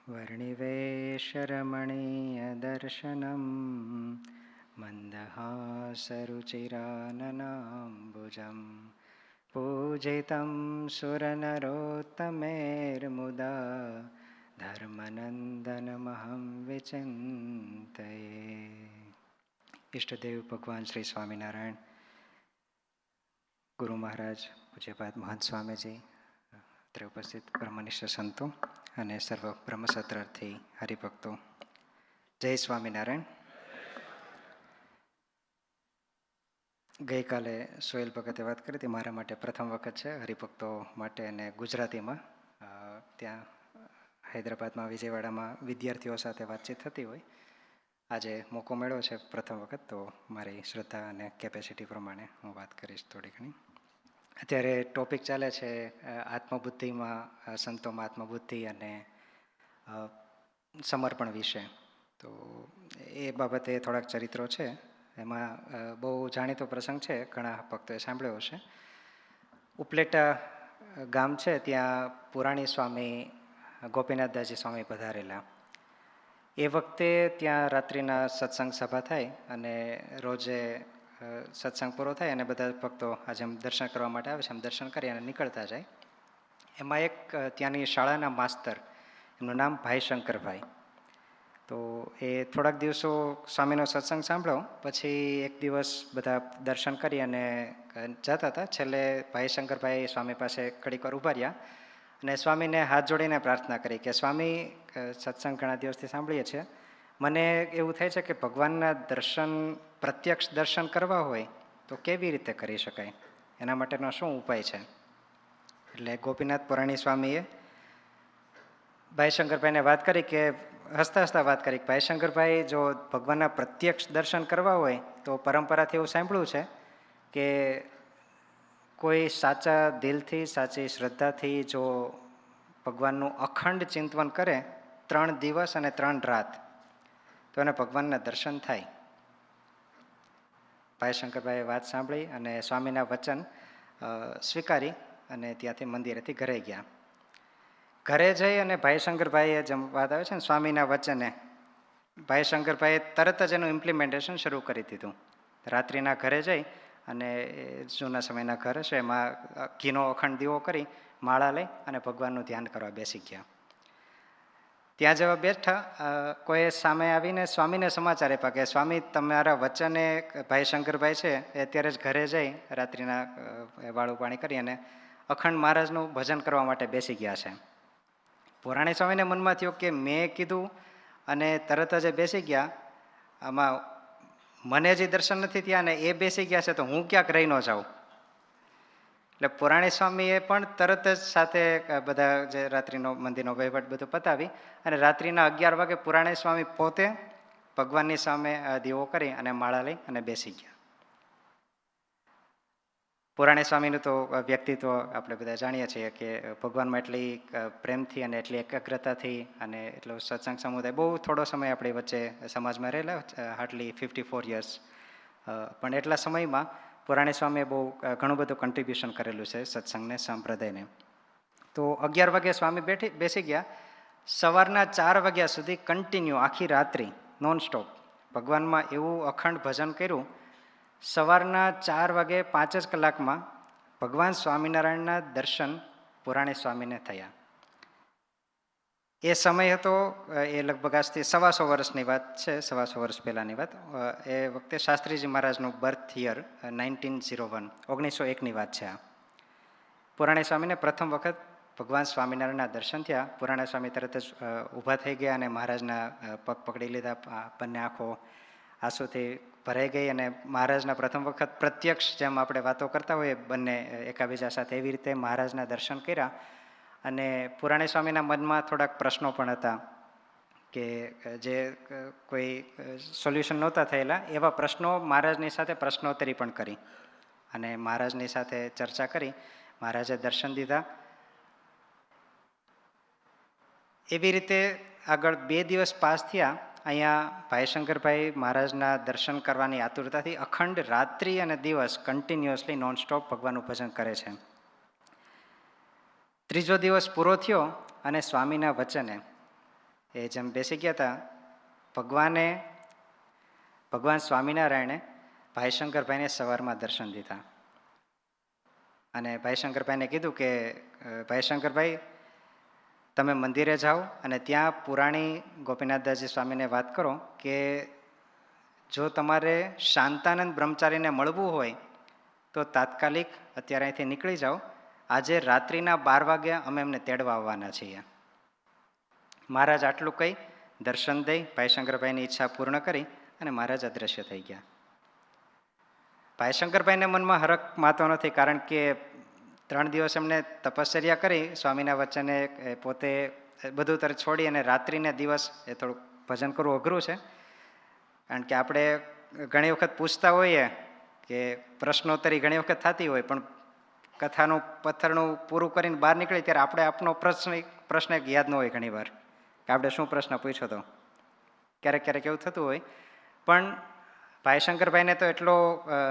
વર્ણિવેશરમણીયદર્શનમ મંદહાસરુચિરાનનાંબુજમ પૂજિतं સુરનરોત્તમૈર્મુદા ધર્મનંદનમહં વિચિંતયે. ઈષ્ટદેવ ભગવાન શ્રી સ્વામિનારાયણ, ગુરુ મહારાજ પૂજ્યપાદ મહંત સ્વામીજી, અત્રે ઉપસ્થિત બ્રહ્મનિષ્ઠ સંતો અને સર્વ બ્રહ્મસત્રાર્થી હરિભક્તો, જય સ્વામિનારાયણ. ગઈકાલે સોહેલ ભગતે વાત કરી હતી, મારા માટે પ્રથમ વખત છે હરિભક્તો માટે, અને ગુજરાતીમાં ત્યાં હૈદરાબાદમાં વિજયવાડામાં વિદ્યાર્થીઓ સાથે વાતચીત થતી હોય. આજે મોકો મળ્યો છે પ્રથમ વખત, તો મારી શ્રદ્ધા અને કેપેસિટી પ્રમાણે હું વાત કરીશ થોડી ઘણી. અત્યારે ટોપિક ચાલે છે આત્મબુદ્ધિમાં, સંતોમાં આત્મબુદ્ધિ અને સમર્પણ વિશે. તો એ બાબતે થોડાક ચરિત્રો છે. એમાં બહુ જાણીતો પ્રસંગ છે, ઘણા ભક્તોએ સાંભળ્યો હશે. ઉપલેટા ગામ છે, ત્યાં પુરાણી સ્વામી ગોપીનાથદાસજી સ્વામી પધારેલા. એ વખતે ત્યાં રાત્રિના સત્સંગ સભા થાય અને રોજે સત્સંગ પૂરો થાય અને બધા ભક્તો આજે દર્શન કરવા માટે આવે છે, એમ દર્શન કરી અને નીકળતા જાય. એમાં એક ત્યાંની શાળાના માસ્તર, એમનું નામ ભાઈ શંકરભાઈ. તો એ થોડાક દિવસો સ્વામીનો સત્સંગ સાંભળ્યો. પછી એક દિવસ બધા દર્શન કરી અને જતા હતા. છેલ્લે ભાઈ શંકરભાઈ સ્વામી પાસે ઘડીક વાર ઊભા રહ્યા અને સ્વામીને હાથ જોડીને પ્રાર્થના કરી કે સ્વામી, સત્સંગ ઘણા દિવસથી સાંભળીએ છીએ, મને એવું થાય છે કે ભગવાનના દર્શન, પ્રત્યક્ષ દર્શન કરવા હોય તો કેવી રીતે કરી શકાય, એના માટેનો શું ઉપાય છે? એટલે ગોપીનાથ પુરાણી સ્વામીએ ભાઈ શંકરભાઈને વાત કરી કે હસતા હસતા વાત કરી કે ભાઈ શંકરભાઈ, જો ભગવાનના પ્રત્યક્ષ દર્શન કરવા હોય તો પરંપરાથી એવું સાંભળ્યું છે કે કોઈ સાચા દિલથી, સાચી શ્રદ્ધાથી જો ભગવાનનું અખંડ ચિંતન કરે 3 દિવસ અને 3 રાત, તો એને ભગવાનના દર્શન થાય. ભાઈ શંકરભાઈએ વાત સાંભળી અને સ્વામીના વચન સ્વીકારી અને ત્યાંથી મંદિરેથી ઘરે ગયા. ઘરે જઈ અને ભાઈ શંકરભાઈએ જેમ વાત આવે છે ને સ્વામીના વચને, ભાઈ શંકરભાઈએ તરત જ એનું ઇમ્પ્લિમેન્ટેશન શરૂ કરી દીધું. રાત્રિના ઘરે જઈ અને જૂના સમયના ઘર છે એમાં ઘીનો અખંડ દીવો કરી માળા લઈ અને ભગવાનનું ધ્યાન કરવા બેસી ગયા. ત્યાં જેવા બેઠા, કોઈ સામે આવીને સ્વામીને સમાચાર આપ્યા કે સ્વામી, તમારા વચને ભાઈ શંકરભાઈ છે એ અત્યારે જ ઘરે જઈ રાત્રિના વાળું પાણી કરી અને અખંડ મહારાજનું ભજન કરવા માટે બેસી ગયા છે. પુરાણી સ્વામીને મનમાં થયું કે મેં કીધું અને તરત જ બેસી ગયા, આમાં મને જે દર્શન નથી થયા અને એ બેસી ગયા છે, તો હું ક્યાંક રહી ન જાઉં. એટલે પુરાણી સ્વામીએ પણ તરત જ સાથે બધા જે રાત્રિનો મંદિરનો વહીવટ બધું પતાવી અને રાત્રિના 11 વાગે પુરાણી સ્વામી પોતે ભગવાનની સામે દીવો કરી અને માળા લઈ અને બેસી ગયા. પુરાણી સ્વામીનું તો વ્યક્તિત્વ આપણે બધા જાણીએ છીએ કે ભગવાનમાં એટલી પ્રેમથી અને એટલી એકાગ્રતાથી અને એટલો સત્સંગ સમુદાય, બહુ થોડો સમય આપણી વચ્ચે સમાજમાં રહેલા, હાર્ડલી 54 યર્સ, પણ એટલા સમયમાં પુરાણી સ્વામીએ બહુ ઘણું બધું કન્ટ્રીબ્યુશન કરેલું છે સત્સંગને, સંપ્રદાયને. તો 11 વાગે સ્વામી બેસી ગયા. સવારના 4 વાગ્યા સુધી કન્ટિન્યુ આખી રાત્રિ નોનસ્ટોપ ભગવાનમાં એવું અખંડ ભજન કર્યું. સવારના 4 વાગે 5 જ કલાકમાં ભગવાન સ્વામિનારાયણના દર્શન પુરાણી સ્વામીને થયા. એ સમય હતો, એ લગભગ આજથી 125 વર્ષની વાત છે, 125 વર્ષ પહેલાંની વાત. એ વખતે શાસ્ત્રીજી મહારાજનું બર્થ યર 1901, 1901ની વાત છે આ. પુરાણી સ્વામીને પ્રથમ વખત ભગવાન સ્વામિનારાયણના દર્શન થયા. પુરાણા સ્વામી તરત જ ઊભા થઈ ગયા અને મહારાજના પગ પકડી લીધા. બંને આંખો આંસુથી ભરાઈ ગઈ અને મહારાજના પ્રથમ વખત પ્રત્યક્ષ, જેમ આપણે વાતો કરતા હોઈએ બંને એકાબીજા સાથે, એવી રીતે મહારાજના દર્શન કર્યા. અને પુરાણી સ્વામીના મનમાં થોડાક પ્રશ્નો પણ હતા કે જે કોઈ સોલ્યુશન નહોતા થયેલા, એવા પ્રશ્નો મહારાજની સાથે પ્રશ્નોત્તરી પણ કરી અને મહારાજની સાથે ચર્ચા કરી. મહારાજે દર્શન દીધા. એવી રીતે આગળ 2 દિવસ પાસ થયા. અહીંયા ભાઈ શંકરભાઈ મહારાજના દર્શન કરવાની આતુરતાથી અખંડ રાત્રિ અને દિવસ કન્ટિન્યુઅસલી નોનસ્ટોપ ભગવાનનું ભજન કરે છે. 3જો દિવસ પૂરો થયો અને સ્વામીના વચને એ જેમ બેસી ગયા હતા, ભગવાન સ્વામિનારાયણે ભાઈ શંકરભાઈને સવારમાં દર્શન દીધા અને ભાઈ શંકરભાઈને કીધું કે ભાઈ શંકરભાઈ, તમે મંદિરે જાઓ અને ત્યાં પુરાણી ગોપીનાથદાસજી સ્વામીને વાત કરો કે જો તમારે શાંતાનંદ બ્રહ્મચારીને મળવું હોય તો તાત્કાલિક અત્યારે અહીંથી નીકળી જાઓ. આજે રાત્રિના 12 વાગ્યા અમે એમને તેડવા આવવાના છીએ. મહારાજ આટલું કહી દર્શન દઈ ભાઈ શંકરભાઈની ઈચ્છા પૂર્ણ કરી અને મહારાજ અદૃશ્ય થઈ ગયા. ભાઈ શંકરભાઈને મનમાં હરખ માતો નથી, કારણ કે 3 દિવસ એમને તપશ્ચર્યા કરી સ્વામીના વચને પોતે બધું તરત છોડી અને રાત્રિને દિવસ એ થોડુંક ભજન કરવું અઘરું છે. કારણ કે આપણે ઘણી વખત પૂછતા હોઈએ કે પ્રશ્નોત્તરી ઘણી વખત થતી હોય, પણ કથાનું પથ્થરનું પૂરું કરીને બહાર નીકળી ત્યારે આપણે આપણો પ્રશ્ન યાદ ન હોય ઘણી વાર કે આપણે શું પ્રશ્ન પૂછ્યો હતો. ક્યારેક ક્યારેક એવું થતું હોય. પણ ભાઈ શંકરભાઈને તો એટલો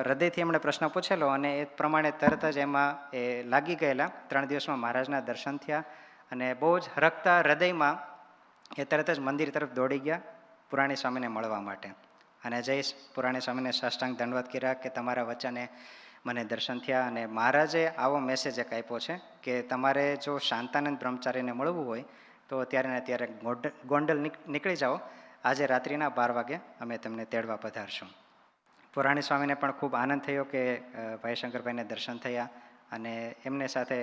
હૃદયથી એમણે પ્રશ્ન પૂછેલો અને એ પ્રમાણે તરત જ એમાં એ લાગી ગયેલા. 3 દિવસમાં મહારાજના દર્શન થયા અને બહુ જ હરખતા હૃદયમાં એ તરત જ મંદિર તરફ દોડી ગયા પુરાણી સ્વામીને મળવા માટે. અને જય પુરાણી સ્વામીને સાષ્ટાંગ દંડવત કર્યા કે તમારા વચને મને દર્શન થયા. અને મહારાજે આવો મેસેજ એક આપ્યો છે કે તમારે જો શાંતાનંદ બ્રહ્મચારીને મળવું હોય તો અત્યારે ને અત્યારે ગોંડલ નીકળી જાઓ. આજે રાત્રિના 12 વાગે અમે તમને તેડવા પધારશું. પુરાણી સ્વામીને પણ ખૂબ આનંદ થયો કે ભાઈ શંકરભાઈને દર્શન થયા અને એમને સાથે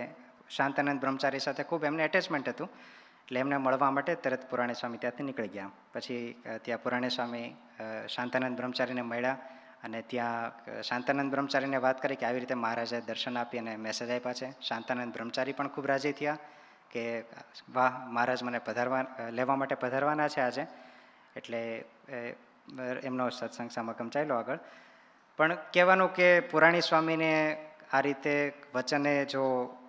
શાંતાનંદ બ્રહ્મચારી સાથે ખૂબ એમને એટેચમેન્ટ હતું. એટલે એમને મળવા માટે તરત પુરાણી સ્વામી ત્યાંથી નીકળી ગયા. પછી ત્યાં પુરાણી સ્વામી શાંતાનંદ બ્રહ્મચારીને મળ્યા અને ત્યાં શાંતાનંદ બ્રહ્મચારીને વાત કરી કે આવી રીતે મહારાજે દર્શન આપી અને મેસેજ આપ્યા છે. શાંતાનંદ બ્રહ્મચારી પણ ખૂબ રાજી થયા કે વાહ, મહારાજ મને લેવા માટે પધારવાના છે આજે. એટલે એમનો સત્સંગ સમાગમ ચાલ્યો આગળ. પણ કહેવાનું કે પુરાણી સ્વામીને આ રીતે વચને જો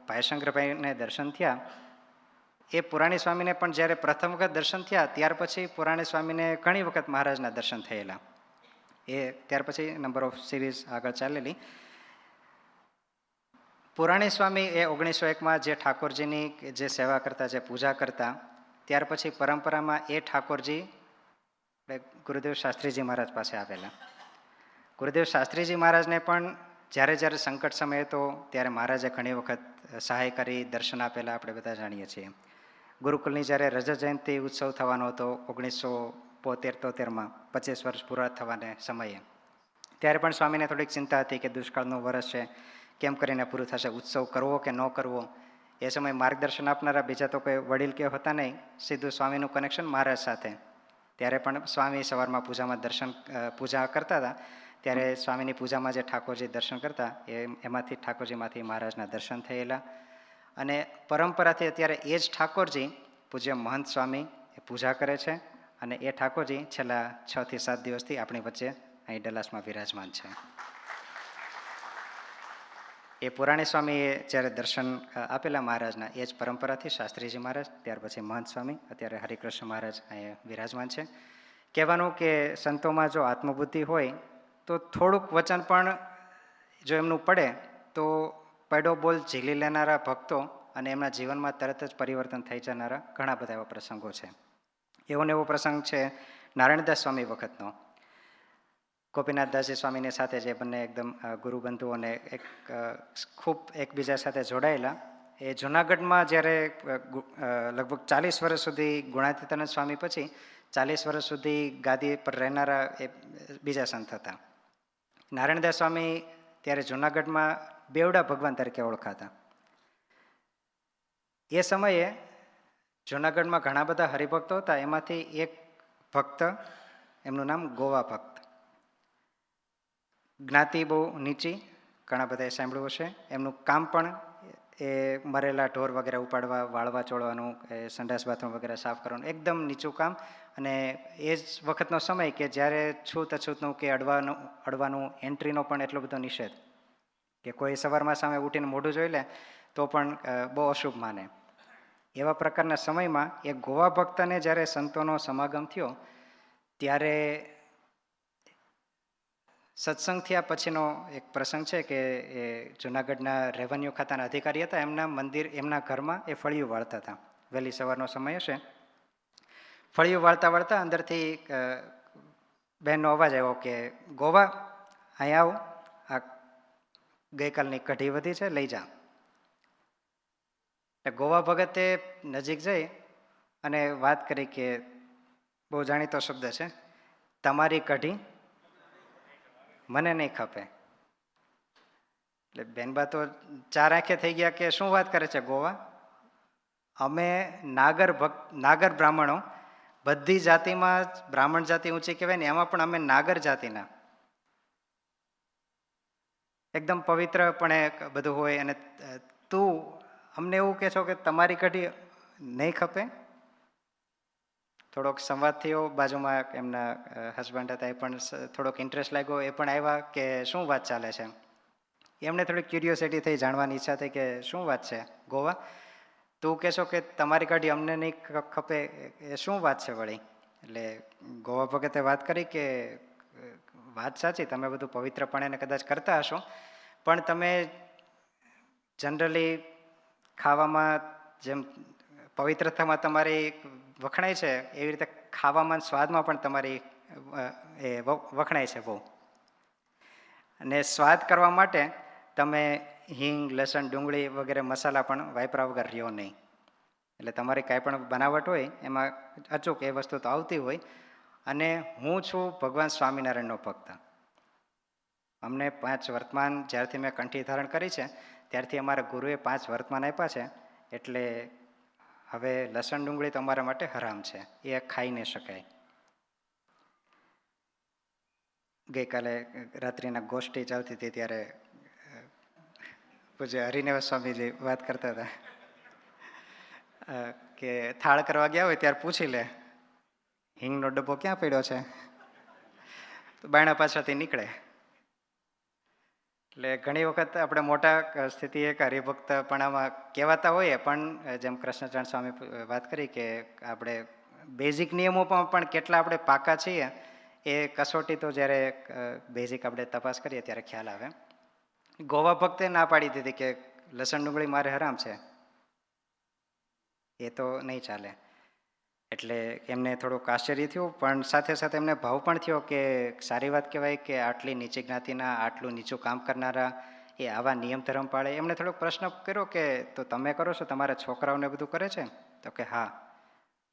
ભાઈ શંકરભાઈને દર્શન થયા, એ પુરાણી સ્વામીને પણ જ્યારે પ્રથમ વખત દર્શન થયા ત્યાર પછી પુરાણી સ્વામીને ઘણી વખત મહારાજના દર્શન થયેલા. એ ત્યાર પછી નંબર ઓફ સિરીઝ આગળ ચાલેલી. પુરાણી સ્વામી એ 1901માં જે ઠાકોરજીની જે સેવા કરતા, જે પૂજા કરતા, ત્યાર પછી પરંપરામાં એ ઠાકોરજી ગુરુદેવ શાસ્ત્રીજી મહારાજ પાસે આવેલા. ગુરુદેવ શાસ્ત્રીજી મહારાજને પણ જ્યારે જ્યારે સંકટ સમય હતો ત્યારે મહારાજે ઘણી વખત સહાય કરી, દર્શન આપેલા આપણે બધા જાણીએ છીએ. ગુરુકુલની જ્યારે રજત જયંતિ ઉત્સવ થવાનો હતો 1972-73માં 25 વર્ષ પૂરા થવાને સમયે, ત્યારે પણ સ્વામીને થોડીક ચિંતા હતી કે દુષ્કાળનું વર્ષ છે, કેમ કરીને પૂરું થશે, ઉત્સવ કરવો કે ન કરવો. એ સમયે માર્ગદર્શન આપનારા બીજા તો કોઈ વડીલ કે હતા નહીં, સીધું સ્વામીનું કનેક્શન મહારાજ સાથે. ત્યારે પણ સ્વામી સવારમાં પૂજા કરતા હતા ત્યારે સ્વામીની પૂજામાં જે ઠાકોરજી દર્શન કરતા એમાંથી ઠાકોરજીમાંથી મહારાજના દર્શન થયેલા. અને પરંપરાથી અત્યારે એ જ ઠાકોરજી પૂજ્ય મહંત સ્વામી એ પૂજા કરે છે અને એ ઠાકોરજી છેલ્લા 6 થી 7 દિવસથી આપણી વચ્ચે અહીં ડલાસમાં વિરાજમાન છે. એ પુરાણી સ્વામીએ જ્યારે દર્શન આપેલા મહારાજના એ જ પરંપરાથી શાસ્ત્રીજી મહારાજ, ત્યાર પછી મહંત સ્વામી, અત્યારે હરિકૃષ્ણ મહારાજ અહીંયા વિરાજમાન છે. કહેવાનું કે સંતોમાં જો આત્મબુદ્ધિ હોય તો થોડુંક વચન પણ જો એમનું પડે તો પડો બોલ ઝીલી લેનારા ભક્તો અને એમના જીવનમાં તરત જ પરિવર્તન થઈ જનારા ઘણા બધા એવા પ્રસંગો છે. એવો ને એવો પ્રસંગ છે નારાયણદાસ સ્વામી વખતનો. ગોપીનાથદાસજી સ્વામીની સાથે જે બંને એકદમ ગુરુબંધુઓને ખૂબ એકબીજા સાથે જોડાયેલા. એ જૂનાગઢમાં જ્યારે લગભગ 40 વર્ષ સુધી ગુણાતીતાનંદ સ્વામી પછી 40 વર્ષ સુધી ગાદી પર રહેનારા એ બીજા સંત હતા. નારાયણદાસ સ્વામી ત્યારે જૂનાગઢમાં બેવડા ભગવાન તરીકે ઓળખાતા. એ સમયે જૂનાગઢમાં ઘણા બધા હરિભક્તો હતા. એમાંથી એક ભક્ત, એમનું નામ ગોવા ભક્ત. જ્ઞાતિ બહુ નીચી, ઘણા બધાએ સાંભળ્યું હશે. એમનું કામ પણ એ મરેલા ઢોર વગેરે ઉપાડવા, વાળવા ચોળવાનું, સંડાસ બાથરૂમ વગેરે સાફ કરવાનું, એકદમ નીચું કામ. અને એ જ વખતનો સમય કે જ્યારે છૂત અછૂતનું કે અડવાનું એન્ટ્રીનો પણ એટલો બધો નિષેધ કે કોઈ સવારમાં સામે ઉઠીને મોઢું જોઈ લે તો પણ બહુ અશુભ માને. એવા પ્રકારના સમયમાં એક ગોવા ભક્તને જ્યારે સંતોનો સમાગમ થયો ત્યારે સત્સંગ થયા પછીનો એક પ્રસંગ છે કે એ જૂનાગઢના રેવન્યુ ખાતાના અધિકારી હતા. એમના ઘરમાં એ ફળિયું વાળતા હતા. વહેલી સવારનો સમય હશે. ફળિયું વાળતા વાળતા અંદરથી બહેનનો અવાજ આવ્યો કે ગોવા અહીંયા આવો, આ ગઈકાલની કઢી વધી છે, લઈ જા. એટલે ગોવા ભગતે નજીક જઈ અને વાત કરી કે બહુ જાણીતો શબ્દ છે, તમારી કઢી મને નહીં ખપે. એટલે બેનબા તો ચાર આંખે થઈ ગયા કે શું વાત કરે છે ગોવા, અમે નાગર બ્રાહ્મણો, બધી જાતિમાં બ્રાહ્મણ જાતિ ઊંચી કહેવાય ને, એમાં પણ અમે નાગર જાતિના, એકદમ પવિત્રપણે બધું હોય, અને તું અમને એવું કહે છો કે તમારી કઢી નહીં ખપે. થોડોક સંવાદ થયો, બાજુમાં એમના હસબન્ડ હતા એ પણ થોડોક ઇન્ટરેસ્ટ લાગ્યો, એ પણ આવ્યા કે શું વાત ચાલે છે. એમને થોડી ક્યુરિયોસિટી થઈ, જાણવાની ઈચ્છા થઈ કે શું વાત છે ગોવા, તું કહેશો કે તમારી કઢી અમને નહીં ખપે, એ શું વાત છે વળી. એટલે ગોવા ભગતે વાત કરી કે વાત સાચી, તમે બધું પવિત્રપણે કદાચ કરતા હશો, પણ તમે જનરલી ખાવામાં જેમ પવિત્રતામાં તમારી વખણાય છે, એવી રીતે ખાવામાં સ્વાદમાં પણ તમારી એ વખણાય છે બહુ. અને સ્વાદ કરવા માટે તમે હિંગ, લસણ, ડુંગળી વગેરે મસાલા પણ વાપરા વગર રહ્યો નહીં. એટલે તમારી કાંઈ પણ બનાવટ હોય એમાં અચૂક એ વસ્તુ તો આવતી હોય. અને હું છું ભગવાન સ્વામિનારાયણનો ભક્ત. અમને 5 વર્તમાન જ્યારથી મેં કંઠી ધારણ કરી છે ત્યારથી અમારા ગુરુએ 5 વર્તમાન આપ્યા છે. એટલે હવે લસણ ડુંગળી તો અમારા માટે હરામ છે, એ ખાઈ નહીં શકાય. ગઈકાલે રાત્રિના ગોષ્ઠી ચાલતી હતી ત્યારે પૂજ્ય હરિનિવાસ સ્વામીજી વાત કરતા હતા કે થાળ કરવા ગયા હોય ત્યારે પૂછી લે હિંગનો ડબ્બો ક્યાં પડ્યો છે, તો બાયણા પાછળથી નીકળે. એટલે ઘણી વખત આપણે મોટા સ્થિતિએ હરિભક્તપણામાં કહેવાતા હોઈએ, પણ જેમ કૃષ્ણચરણ સ્વામી વાત કરી કે આપણે બેઝિક નિયમોમાં પણ કેટલા આપણે પાકા છીએ એ કસોટી તો જ્યારે બેઝિક આપણે તપાસ કરીએ ત્યારે ખ્યાલ આવે. ગોવા ભક્તે ના પાડી દીધી કે લસણ ડુંગળી મારે હરામ છે, એ તો નહીં ચાલે. એટલે એમને થોડુંક આશ્ચર્ય થયું, પણ સાથે સાથે એમને ભાવ પણ થયો કે સારી વાત કહેવાય કે આટલી નીચી જ્ઞાતિના, આટલું નીચું કામ કરનારા એ આવા નિયમ ધર્મ પાળે. એમને થોડોક પ્રશ્ન કર્યો કે તો તમે કરો છો, તમારા છોકરાઓને બધું કરે છે? તો કે હા,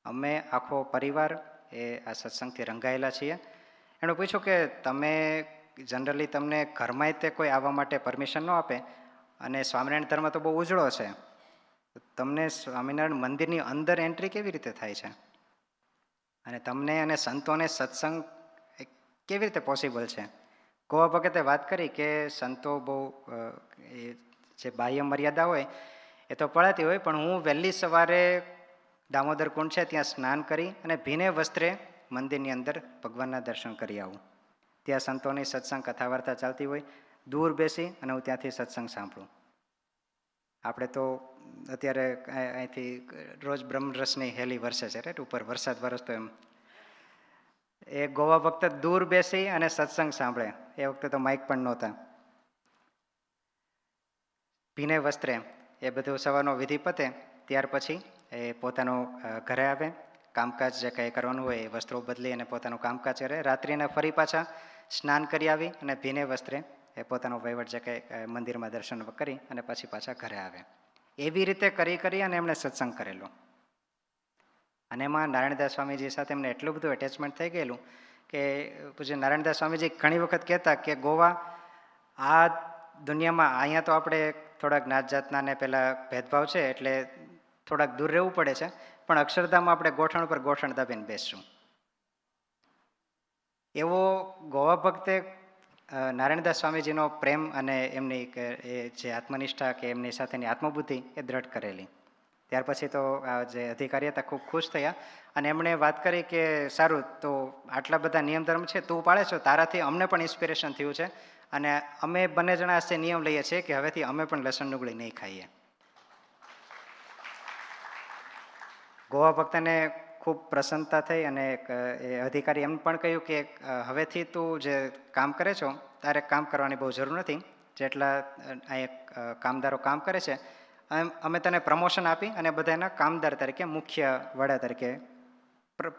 અમે આખો પરિવાર એ આ સત્સંગથી રંગાયેલા છીએ. એણે પૂછ્યું કે તમે જનરલી તમને ઘરમાં તે કોઈ આવવા માટે પરમિશન ન આપે, અને સ્વામિનારાયણ ધર્મ તો બહુ ઉજળો છે, તમને સ્વામિનારાયણ મંદિરની અંદર એન્ટ્રી કેવી રીતે થાય છે, અને તમને અને સંતોને સત્સંગ કેવી રીતે પોસિબલ છે? ગોવા ભગતે વાત કરી કે સંતો બહુ જે બાહ્ય મર્યાદા હોય એ તો પડાતી હોય, પણ હું વહેલી સવારે દામોદર કુંડ છે ત્યાં સ્નાન કરી અને ભીને વસ્ત્રે મંદિરની અંદર ભગવાનના દર્શન કરી આવું. ત્યાં સંતોની સત્સંગ કથા વાર્તા ચાલતી હોય, દૂર બેસી અને હું ત્યાંથી સત્સંગ સાંભળું. આપણે તો અત્યારે અહીંથી રોજ બ્રહ્મરસની હેલી વરસે છે, રાઈટ, ઉપર વરસાદ વરસતો એમ. એ ગોવા ભક્ત દૂર બેસી અને સત્સંગ સાંભળે. એ વખતે તો માઇક પણ નહોતા. ભીને વસ્ત્રે એ બધું સવારનો વિધિ પતે ત્યાર પછી એ પોતાનું ઘરે આવે, કામકાજ જે કંઈ કરવાનું હોય એ વસ્ત્રો બદલી અને પોતાનું કામકાજ કરે. રાત્રિના ફરી પાછા સ્નાન કરી આવી અને ભીને વસ્ત્રે એ પોતાનો વહીવટ જે કંઈ મંદિરમાં દર્શન કરી અને પછી પાછા ઘરે આવે. એવી રીતે કરી અને એમણે સત્સંગ કરેલો. અને એમાં નારાયણદાસ સ્વામીજી સાથે એમને એટલું બધું એટેચમેન્ટ થઈ ગયેલું કે પૂજ્ય નારાયણદાસ સ્વામીજી ઘણી વખત કહેતા કે ગોવા, આ દુનિયામાં અહીંયા તો આપણે થોડાક નાત જાતના ને પેલા ભેદભાવ છે એટલે થોડાક દૂર રહેવું પડે છે, પણ અક્ષરધામમાં આપણે ગોઠણ પર ગોઠણ દાબીને બેસશું. એવો ગોવા ભક્તે નારાયણદાસ સ્વામીજીનો પ્રેમ અને એમની જે આત્મનિષ્ઠા કે એમની સાથેની આત્મબુદ્ધિ એ દ્રઢ કરેલી. ત્યાર પછી તો જે અધિકારી હતા ખૂબ ખુશ થયા અને એમણે વાત કરી કે સારું, તો આટલા બધા નિયમ ધર્મ છે, તું પાળે છો, તારાથી અમને પણ ઇન્સ્પિરેશન થયું છે અને અમે બંને જણા છે નિયમ લઈએ છીએ કે હવેથી અમે પણ લસણ ડુંગળી નહીં ખાઈએ. ગોવા ભક્તને ખૂબ પ્રસન્નતા થઈ અને એ અધિકારી એમ પણ કહ્યું કે હવેથી તું જે કામ કરે છો તારે કામ કરવાની બહુ જરૂર નથી, જેટલા અહીંયા કામદારો કામ કરે છે અમે તને પ્રમોશન આપી અને બધાના કામદાર તરીકે, મુખ્ય વડા તરીકે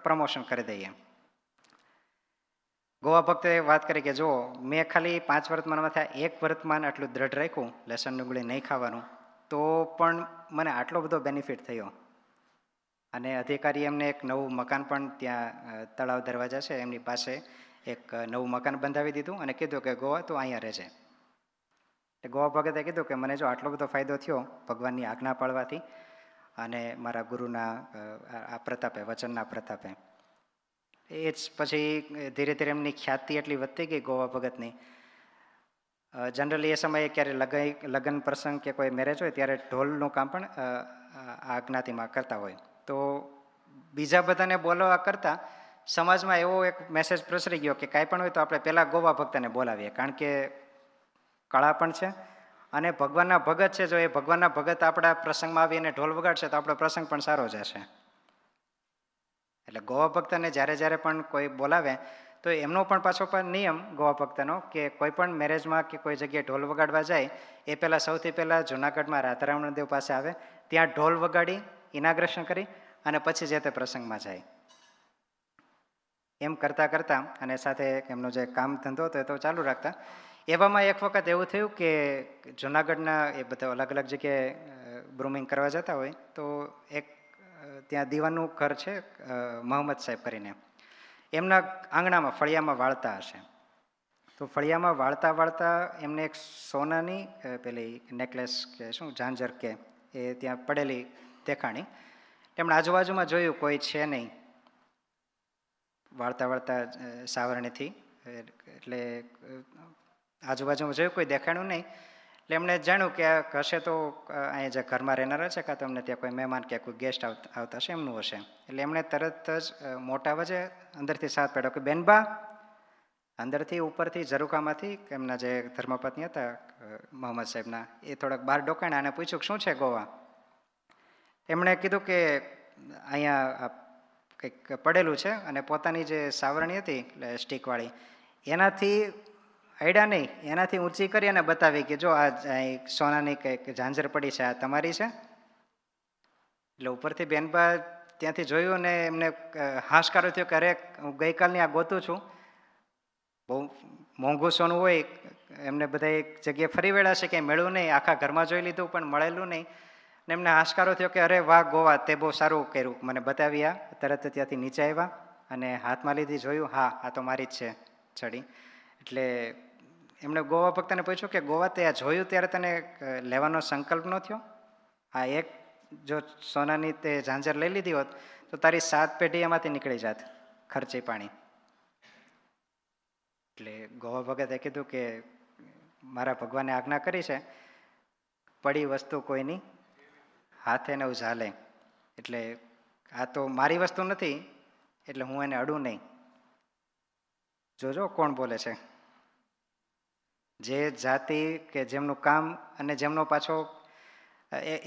પ્રમોશન કરી દઈએ. ગોવા ભક્તે વાત કરી કે જો મેં ખાલી 5 વર્તમાનમાંથી 1 વર્તમાન આટલું દ્રઢ રાખ્યું, લસણ ડુંગળી નહીં ખાવાનું, તો પણ મને આટલો બધો બેનિફિટ થયો. અને અધિકારી એમને એક નવું મકાન પણ ત્યાં તળાવ દરવાજા છે એમની પાસે એક નવું મકાન બંધાવી દીધું અને કીધું કે ગોવા તું અહીંયા રહેજે. ગોવા ભગતે કીધું કે મને જો આટલો બધો ફાયદો થયો ભગવાનની આજ્ઞા પાળવાથી અને મારા ગુરુના આ પ્રતાપે, વચનના પ્રતાપે. એ જ પછી ધીરે ધીરે એમની ખ્યાતિ એટલી વધતી ગઈ ગોવા ભગતની. જનરલી એ સમયે ક્યારે લગ્ન પ્રસંગ કે કોઈ મેરેજ હોય ત્યારે ઢોલનું કામ પણ આ જ્ઞાતિમાં કરતા હોય. તો બીજા બધાને બોલાવવા કરતાં સમાજમાં એવો એક મેસેજ પ્રસરી ગયો કે કાંઈ પણ હોય તો આપણે પહેલાં ગોવા ભક્તને બોલાવીએ, કારણ કે કળા પણ છે અને ભગવાનના ભગત છે. જો એ ભગવાનના ભગત આપણા પ્રસંગમાં આવીને ઢોલ વગાડશે તો આપણો પ્રસંગ પણ સારો જશે. એટલે ગોવા ભક્તને જ્યારે જ્યારે પણ કોઈ બોલાવે તો એમનો પણ પાછો પણ નિયમ ગોવા ભક્તનો કે કોઈ પણ મેરેજમાં કે કોઈ જગ્યાએ ઢોલ વગાડવા જાય એ પહેલાં સૌથી પહેલાં જૂનાગઢમાં રાધારમણ દેવ પાસે આવે, ત્યાં ઢોલ વગાડી ઇનાગ્રેશન કરી અને પછી જે તે પ્રસંગમાં જાય. એમ કરતાં કરતાં અને સાથે એમનો જે કામ ધંધો હતો એ તો ચાલુ રાખતા. એવામાં એક વખત એવું થયું કે જૂનાગઢના એ બધા અલગ અલગ જગ્યાએ ગ્રૂમિંગ કરવા જતા હોય તો એક ત્યાં દીવાનું ઘર છે મોહમ્મદ સાહેબ કરીને, એમના આંગણામાં ફળિયામાં વાળતા હશે. તો ફળિયામાં વાળતા વાળતા એમને એક સોનાની પેલી નેકલેસ કે શું ઝાંઝર કે એ ત્યાં પડેલી દેખાણી. એમણે આજુબાજુમાં જોયું કોઈ છે નહીં, વાળતા વાળતા સાવરણીથી, એટલે આજુબાજુમાં જોયું કોઈ દેખાણું નહીં. એટલે એમણે જાણ્યું કે આ હશે તો અહીંયા જે ઘરમાં રહેનારા છે કાં તો એમને ત્યાં કોઈ મહેમાન કે કોઈ ગેસ્ટ આવતા હશે એમનું હશે. એટલે એમણે તરત જ મોટા અવાજે અંદરથી સાથ પાડ્યો કે બેનબા. અંદરથી ઉપરથી ઝરૂખામાંથી એમના જે ધર્મપત્ની હતા મોહમ્મદ સાહેબના એ થોડાક બહાર ડોકાણા અને પૂછ્યું કે શું છે ગોવા. એમણે કીધું કે અહીંયા કંઈક પડેલું છે અને પોતાની જે સાવરણી હતી એટલે સ્ટીકવાળી એનાથી આયડા નહીં, એનાથી ઊંચી કરી અને બતાવી કે જો આ સોનાની કંઈક ઝાંઝર પડી છે, આ તમારી છે. એટલે ઉપરથી બેનબા ત્યાંથી જોયું ને એમને હાશકારો થયો કે અરે હું ગઈકાલની આ ગોતું છું. બહુ મોંઘું સોનું હોય, એમને બધા એક જગ્યાએ ફરી વળ્યા છે કે મળ્યું નહીં, આખા ઘરમાં જોઈ લીધું પણ મળેલું નહીં. ને એમને હાશકારો થયો કે અરે વાહ ગોવા, તે બહુ સારું કર્યું, મને બતાવ્યા. તરત ત્યાંથી નીચે આવ્યા અને હાથમાં લીધી, જોયું હા આ તો મારી જ છે છડી. એટલે એમણે ગોવા ભક્તને પૂછ્યું કે ગોવા તે આ જોયું ત્યારે તને લેવાનો સંકલ્પ ન થયો? આ એક જો સોનાની તે ઝાંઝર લઈ લીધી હોત તો તારી 7 પેઢી એમાંથી નીકળી જાત ખર્ચી પાણી. એટલે ગોવા ભગતે કીધું કે મારા ભગવાને આજ્ઞા કરી છે પડી વસ્તુ કોઈની હાથે ન ઝાલે, એટલે આ તો મારી વસ્તુ નથી એટલે હું એને અડું નહીં. જોજો કોણ બોલે છે. જે જાતિ કે જેમનું કામ અને જેમનો પાછો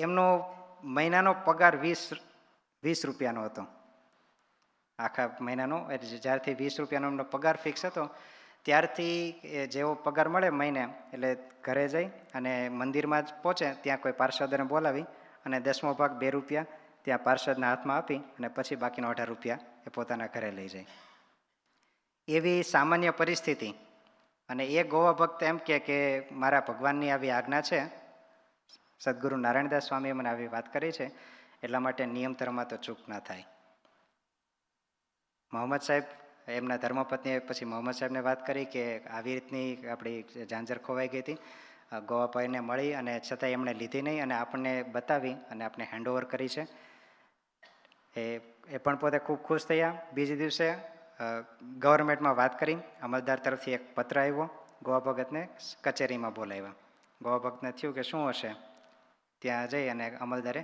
એમનો મહિનાનો પગાર 20 રૂપિયાનો હતો આખા મહિનાનો. જ્યારથી 20 રૂપિયાનો એમનો પગાર ફિક્સ હતો ત્યારથી જેવો પગાર મળે મહિને એટલે ઘરે જઈ અને મંદિરમાં જ પહોંચે ત્યાં કોઈ પાર્ષદને બોલાવી અને 10મો ભાગ 2 રૂપિયા ત્યાં પાર્ષદના હાથમાં આપી અને પછી બાકીનો 18 રૂપિયા એ પોતાના ઘરે લઈ જાય. એવી સામાન્ય પરિસ્થિતિ. અને એ ગોવા ભક્ત એમ કે મારા ભગવાનની આવી આજ્ઞા છે, સદગુરુ નારાયણદાસ સ્વામીએ મને આવી વાત કરી છે, એટલા માટે નિયમ ધર્મમાં તો ચૂક ના થાય. મોહમ્મદ સાહેબ એમના ધર્મપત્નીએ પછી મોહમ્મદ સાહેબને વાત કરી કે આવી રીતની આપણી ઝાંઝર ખોવાઈ ગઈ હતી, ગોવાભાઈને મળી અને છતાંય એમણે લીધી નહીં અને આપણને બતાવી અને આપણે હેન્ડઓવર કરી છે. એ પણ પોતે ખૂબ ખુશ થયા. બીજે દિવસે ગવર્મેન્ટમાં વાત કરી, અમલદાર તરફથી એક પત્ર આવ્યો, ગોવા ભગતને કચેરીમાં બોલાવ્યા. ગોવા ભગતને થયું કે શું હશે, ત્યાં જઈ અને અમલદારે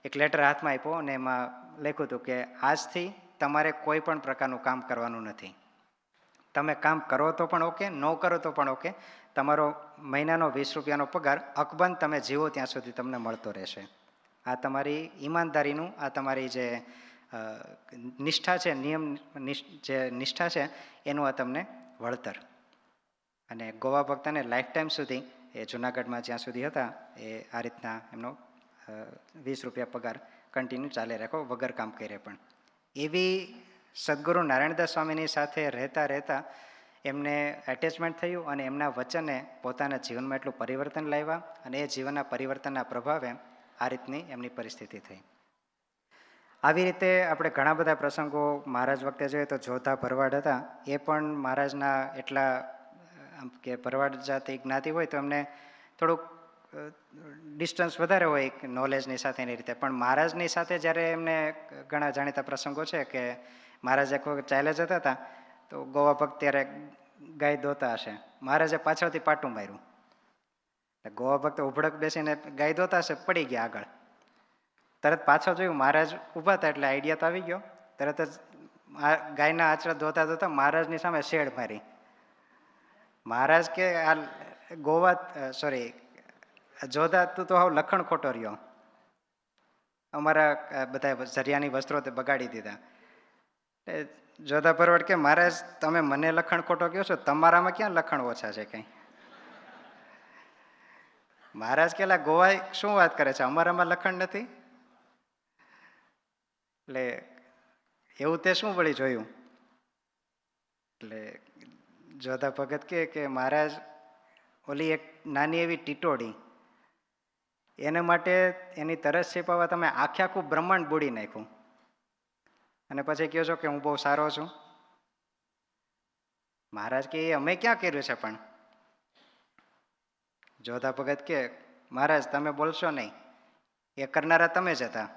એક લેટર હાથમાં આપ્યો અને એમાં લખ્યું હતું કે આજથી તમારે કોઈ પણ પ્રકારનું કામ કરવાનું નથી. તમે કામ કરો તો પણ ઓકે, ન કરો તો પણ ઓકે, તમારો મહિનાનો 20 રૂપિયાનો પગાર અકબંધ તમે જીવો ત્યાં સુધી તમને મળતો રહેશે. આ તમારી ઈમાનદારીનું, આ તમારી જે નિષ્ઠા છે, નિયમ જે નિષ્ઠા છે એનું આ તમને વળતર. અને ગોવા ભક્તને લાઈફ ટાઈમ સુધી એ જૂનાગઢમાં જ્યાં સુધી હતા એ આ રીતના એમનો 20 રૂપિયા પગાર કન્ટિન્યુ ચાલે રાખો વગર કામ કરે. પણ એવી સદગુરુ નારાયણદાસ સ્વામીની સાથે રહેતા રહેતા એમને એટેચમેન્ટ થયું અને એમના વચને પોતાના જીવનમાં એટલું પરિવર્તન લાવ્યા અને એ જીવનના પરિવર્તનના પ્રભાવે આ રીતની એમની પરિસ્થિતિ થઈ. આવી રીતે આપણે ઘણા બધા પ્રસંગો મહારાજ વખતે જોઈએ તો જોધા ભરવાડ હતા, એ પણ મહારાજના એટલા કે ભરવાડ જાતિ જ્ઞાતિ હોય તો એમને થોડુંક ડિસ્ટન્સ વધારે હોય નોલેજની સાથે એની રીતે, પણ મહારાજની સાથે જ્યારે એમને ઘણા જાણીતા પ્રસંગો છે કે મહારાજ એક વખત ચાલ્યા જતા હતા તો ગોવા ભક્ત ત્યારે ગાય દોતા હશે, મહારાજે પાછળથી પાટું માર્યું, ગોવા ભક્ત ઉભડક બેસીને ગાય દોતા હશે, પડી ગયા આગળ. તરત પાછળ જોયું, મહારાજ ઊભા હતા એટલે આઈડિયા તો આવી ગયો, તરત જ ગાયના આંચળા ધોતા ધોતા મહારાજની સામે શેડ મારી. મહારાજ કે આ ગોવા જોધા તું તો હાવ લખણ ખોટો રહ્યો, અમારા બધા ઝરિયાની વસ્ત્રો તે બગાડી દીધા. જોધા ભરવાડ કે મહારાજ તમે મને લખણ ખોટો કહો છો, તમારામાં ક્યાં લખણ ઓછા છે કંઈ? મહારાજ કેલા ગોવા શું વાત કરે છે, અમારામાં લખણ નથી? એટલે એવું તે શું વળી જોયું? એટલે જોધા ભગત કે મહારાજ ઓલી એક નાની એવી ટીટોડી, એને માટે એની તરસ છીપાવવા તમે આખે આખું બ્રહ્માંડ બુડી નાખ્યું અને પછી કહો છો કે હું બહુ સારો છું. મહારાજ કે એ અમે ક્યાં કર્યું છે? પણ જોધા ભગત કે મહારાજ તમે બોલશો નહીં, એ કરનારા તમે જ હતા.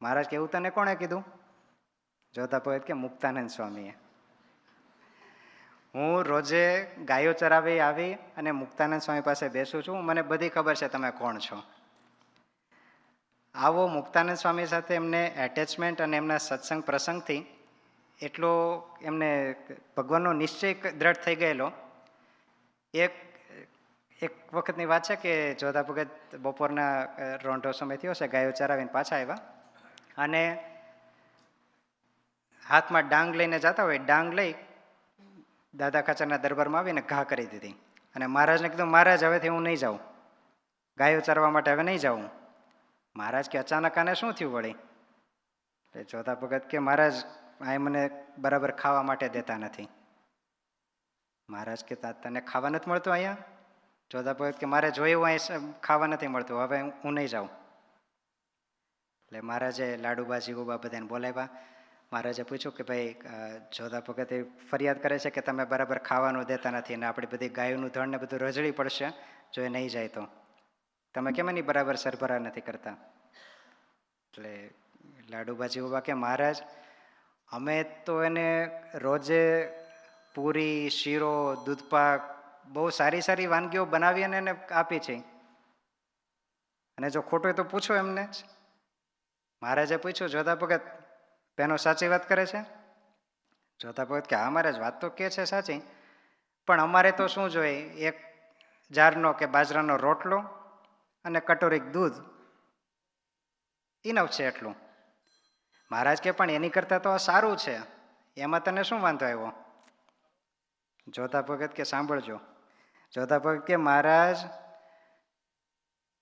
મહારાજ કે એવું તને કોણે કીધું? જોધા ભગત કે મુક્તાનંદ સ્વામીએ. હું રોજે ગાયો ચરાવી આવી અને મુક્તાનંદ સ્વામી પાસે બેસું છું, મને બધી ખબર છે તમે કોણ છો. આવો મુક્તાનંદ સ્વામી સાથે એમને એટેચમેન્ટ અને એમના સત્સંગ પ્રસંગથી એટલો એમને ભગવાનનો નિશ્ચય દ્રઢ થઈ ગયેલો. એક વખતની વાત છે કે જોધા ભગત બપોરના રોંઢો સમય થયો છે, ગાયો ચરાવીને પાછા આવ્યા અને હાથમાં ડાંગ લઈને જતા હોય, ડાંગ લઈ દાદા ખાચરના દરબારમાં આવીને ઘા કરી દીધી અને મહારાજને કીધું મહારાજ હવેથી હું નહીં જાઉં, ગાયો ચરવા માટે હવે નહીં જાઉં. મહારાજ કે અચાનક આને શું થયું વળી? એટલે જોધા ભગત કે મહારાજ આ મને બરાબર ખાવા માટે દેતા નથી. મહારાજ કે તને ખાવા નથી મળતું અહીંયા? જોધા ભગત કે મારે જોયું અહીં ખાવા નથી મળતું, હવે હું નહીં જાઉં. એટલે મહારાજે લાડુબા જીવુબા બધાને બોલાવ્યા. મહારાજે પૂછ્યું કે ભાઈ જોધા ભગત ફરિયાદ કરે છે કે તમે બરાબર ખાવાનું દેતા નથી અને આપણી બધી ગાયોનું ધણ ને બધું રજળી પડશે જો એ નહીં જાય તો, તમે કેમ એની બરાબર સરભરા નથી કરતા? એટલે લાડુબા જીવુબા કે મહારાજ અમે તો એને રોજે પૂરી, શીરો, દૂધપાક બહુ સારી સારી વાનગીઓ બનાવી અને એને આપી છે, અને જો ખોટું હોય તો પૂછો એમને જ. મહારાજે પૂછ્યું જોધા ભગત બેનો સાચી વાત કરે છે? જોધા ભગત કે હા મહારાજ વાત તો કે છે સાચી, પણ અમારે તો શું જોઈએ, એક જારનો કે બાજરાનો રોટલો અને કટોરીક દૂધ ઇનફ છે એટલું. મહારાજ કે પણ એની કરતાં તો આ સારું છે, એમાં તને શું વાંધો આવ્યો? જોધા ભગત કે સાંભળજો. જોધા ભગત કે મહારાજ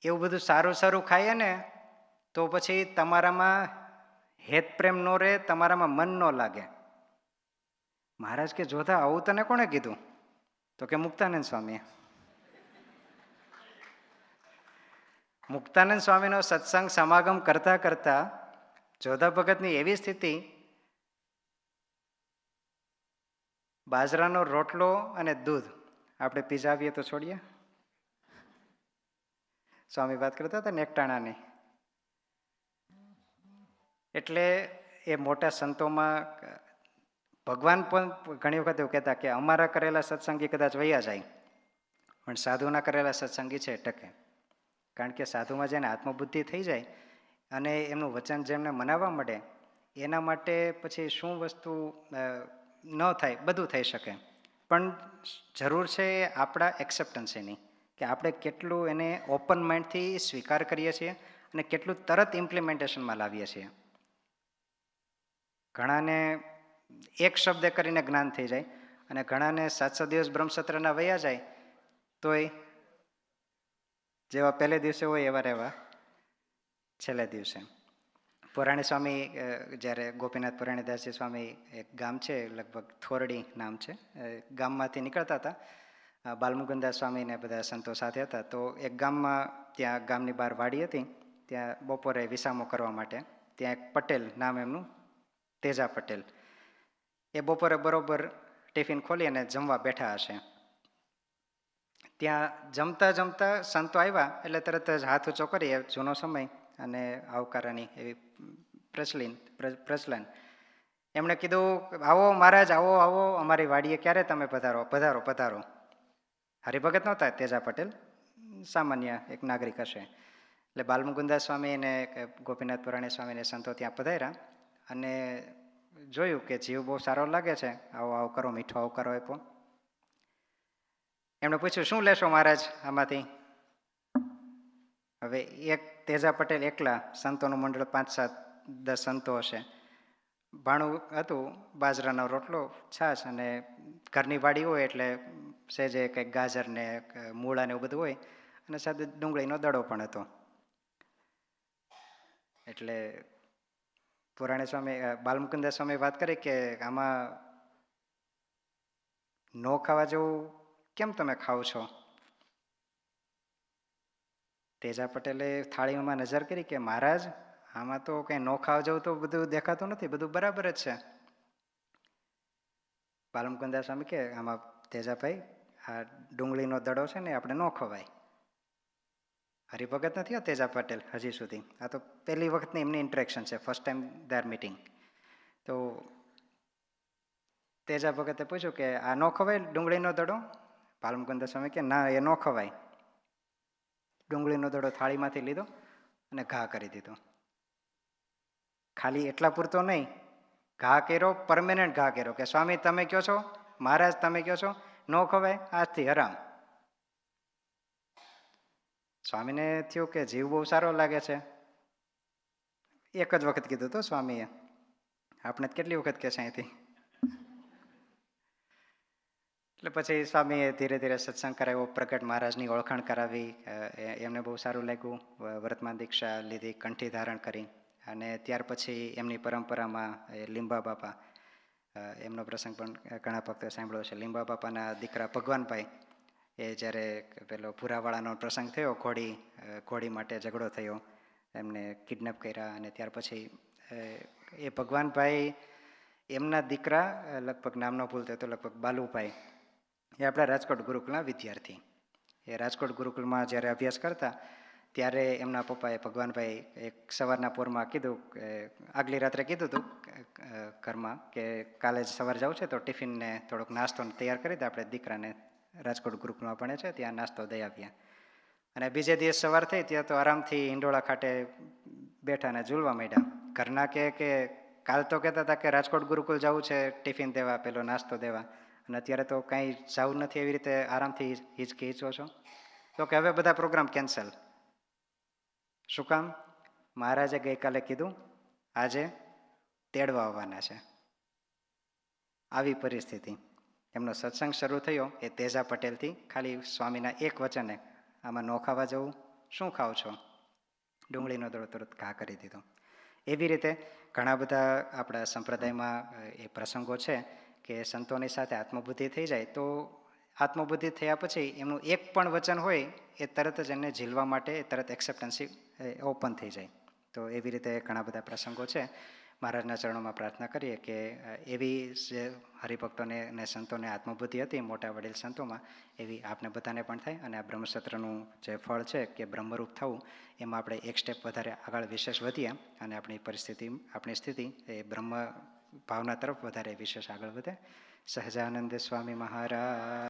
એવું બધું સારું સારું ખાઈએ ને તો પછી તમારામાં હેત પ્રેમ ન રહે, તમારામાં મન ન લાગે. મહારાજ કે જોધા આવું તને કોણે કીધું? તો કે મુક્તાનંદ સ્વામીએ. મુક્તાનંદ સ્વામીનો સત્સંગ સમાગમ કરતા કરતા જોધા ભગતની એવી સ્થિતિ, બાજરાનો રોટલો અને દૂધ આપણે પીઝાવીએ તો છોડીએ. સ્વામી વાત કરતા હતા ને એકટાણાની. એટલે એ મોટા સંતોમાં ભગવાન પણ ઘણી વખત એવું કહેતા કે અમારા કરેલા સત્સંગી કદાચ વયા જાય પણ સાધુના કરેલા સત્સંગી છે ટકે. કારણ કે સાધુમાં જેને આત્મબુદ્ધિ થઈ જાય અને એમનું વચન જેમને મનાવવા મળે, એના માટે પછી શું વસ્તુ ન થાય, બધું થઈ શકે. પણ જરૂર છે આપણા એક્સેપ્ટન્સ એની, કે આપણે કેટલું એને ઓપન માઇન્ડથી સ્વીકાર કરીએ છીએ અને કેટલું તરત ઇમ્પ્લિમેન્ટેશનમાં લાવીએ છીએ. ઘણાને એક શબ્દ કરીને જ્ઞાન થઈ જાય અને ઘણાને 700 દિવસ બ્રહ્મસત્રના વયા જાય તોય જેવા પહેલે દિવસે હોય એવા રહેવા છેલ્લે દિવસે. પુરાણી સ્વામી જ્યારે ગોપીનાથ પુરાણીદાસજી સ્વામી એક ગામ છે, લગભગ થોરડી નામ છે, ગામમાંથી નીકળતા હતા. બાલમુકુદાસ સ્વામીને બધા સંતો સાથે હતા. તો એક ગામમાં, ત્યાં ગામની બહાર વાડી હતી, ત્યાં બપોરે વિસામો કરવા માટે ત્યાં એક પટેલ, નામ એમનું તેજા પટેલ, એ બપોરે બરોબર ટિફિન ખોલી અને જમવા બેઠા હશે. ત્યાં જમતા જમતા સંતો આવ્યા એટલે તરત જ હાથ ઊંચો કરી, જૂનો સમય અને આવકારાની એવી પ્રચલન. એમણે કીધું, આવો મહારાજ, આવો આવો, અમારી વાડીએ ક્યારે તમે પધારો, પધારો પધારો. હરિભગત નહોતા તેજા પટેલ, સામાન્ય એક નાગરિક હશે. એટલે બાલમુકુદાસ સ્વામી અને ગોપીનાથ પુરાણી સ્વામીને સંતો ત્યાં પધાર્યા અને જોયું કે જીવ બહુ સારો લાગે છે, આવો આવો કરો, મીઠો આવકારો આપ્યો. એમણે પૂછ્યું, શું લેશો મહારાજ આમાંથી? હવે એક તેજા પટેલ એકલા, સંતોનું મંડળ 5-7-10 સંતો હશે, ભાણું હતું, બાજરાનો રોટલો, છાશ, અને ઘરની વાડી હોય એટલે સહેજે કંઈક ગાજર ને મૂળા ને એવું બધું હોય, અને સાથે ડુંગળીનો દડો પણ હતો. એટલે પુરાણી સ્વામી, બાલમુકુદાસ સ્વામી વાત કરી કે આમાં ન ખાવા જેવું કેમ તમે ખાઓ છો? તેજા પટેલે થાળીમાં નજર કરી કે મહારાજ, આમાં તો કંઈ ન ખાવા જેવું તો બધું દેખાતું નથી, બધું બરાબર જ છે. બાલમુકુદાસ સ્વામી કે આમાં તેજાભાઈ, આ ડુંગળીનો દડો છે ને આપણે ન ખવાય. હરિભગત નથી તેજા પટેલ હજી સુધી, આ તો પહેલી વખતની એમની ઇન્ટરેક્શન છે, ફર્સ્ટ ટાઈમ દેર મીટિંગ. તો તેજા ભગતે પૂછ્યું કે આ ન ખવાય ડુંગળીનો દડો? બાલમુકુદાસ સ્વામી કે ના, એ ન ખવાય. ડુંગળીનો દડો થાળીમાંથી લીધો અને ઘા કરી દીધો. ખાલી એટલા પૂરતો નહીં, ઘા કર્યો, પરમેનન્ટ ઘા કર્યો કે સ્વામી તમે કહો છો, મહારાજ તમે કહો છો, ન ખવાય, આજથી હરામ. સ્વામીને થયું કે જીવ બહુ સારો લાગે છે. એક જ વખત કીધું તો સ્વામીએ, આપણે કેટલી વખત કહેશે અહીંથી. એટલે પછી સ્વામીએ ધીરે ધીરે સત્સંગ કરાવ્યો, પ્રગટ મહારાજની ઓળખાણ કરાવી, એમને બહુ સારું લાગ્યું. વર્તમાન દીક્ષા લીધી, કંઠી ધારણ કરી, અને ત્યાર પછી એમની પરંપરામાં લીંબા બાપા, એમનો પ્રસંગ પણ ઘણા ભક્તોએ સાંભળ્યો છે. લીંબા બાપાના દીકરા ભગવાનભાઈ, એ જ્યારે પેલો ભૂરાવાળાનો પ્રસંગ થયો, ઘોડી માટે ઝઘડો થયો, એમને કિડનેપ કર્યા, અને ત્યાર પછી એ ભગવાનભાઈ, એમના દીકરા, લગભગ નામનો ભૂલતો તો લગભગ બાલુભાઈ, એ આપણા રાજકોટ ગુરુકુળના વિદ્યાર્થી. એ રાજકોટ ગુરુકુળમાં જ્યારે અભ્યાસ કરતા ત્યારે એમના પપ્પાએ ભગવાનભાઈ એક સવારના પોરમાં કીધું, આગલી રાત્રે કીધું હતું ઘરમાં કે કાલે જ સવાર જવું છે તો ટિફિનને થોડોક નાસ્તો તૈયાર કરી દે, આપણે દીકરાને રાજકોટ ગુરુકુળમાં ભણે છે ત્યાં નાસ્તો દઈ આવ્યા. અને બીજે દિવસ સવાર થઈ ત્યાં તો આરામથી હિંડોળા ખાટે બેઠા ને ઝૂલવા માંડ્યા. ઘરના કે કાલ તો કહેતા હતા કે રાજકોટ ગુરુકુળ જવું છે ટિફિન દેવા, પેલો નાસ્તો દેવા, અને અત્યારે તો કાંઈ જવું નથી, એવી રીતે આરામથી હિચકી હિંચવો છો? તો કે હવે બધા પ્રોગ્રામ કેન્સલ. શું કામ? મહારાજે ગઈકાલે કીધું આજે તેડવા આવવાના છે. આવી પરિસ્થિતિ. એમનો સત્સંગ શરૂ થયો એ તેજા પટેલથી, ખાલી સ્વામીના એક વચને, આમાં ન ખાવા જવું, શું ખાઓ છો? ડુંગળીનો દડો તરત ઘા કરી દીધો. એવી રીતે ઘણા બધા આપણા સંપ્રદાયમાં એ પ્રસંગો છે કે સંતોની સાથે આત્મબુદ્ધિ થઈ જાય તો આત્મબુદ્ધિ થયા પછી એમનું એક પણ વચન હોય એ તરત જ એને ઝીલવા માટે તરત એક્સેપ્ટન્સી ઓપન થઈ જાય. તો એવી રીતે ઘણા બધા પ્રસંગો છે. મહારાજના ચરણોમાં પ્રાર્થના કરીએ કે એવી જે હરિભક્તોને અને સંતોને આત્મબુદ્ધિ હતી મોટા વડીલ સંતોમાં, એવી આપને બધાને પણ થાય, અને આ બ્રહ્મસત્રનું જે ફળ છે કે બ્રહ્મરૂપ થવું, એમાં આપણે એક સ્ટેપ વધારે આગળ વિશેષ વધીએ અને આપણી સ્થિતિ એ બ્રહ્મ ભાવના તરફ વધારે વિશેષ આગળ વધે. સહજાનંદ સ્વામી મહારાજ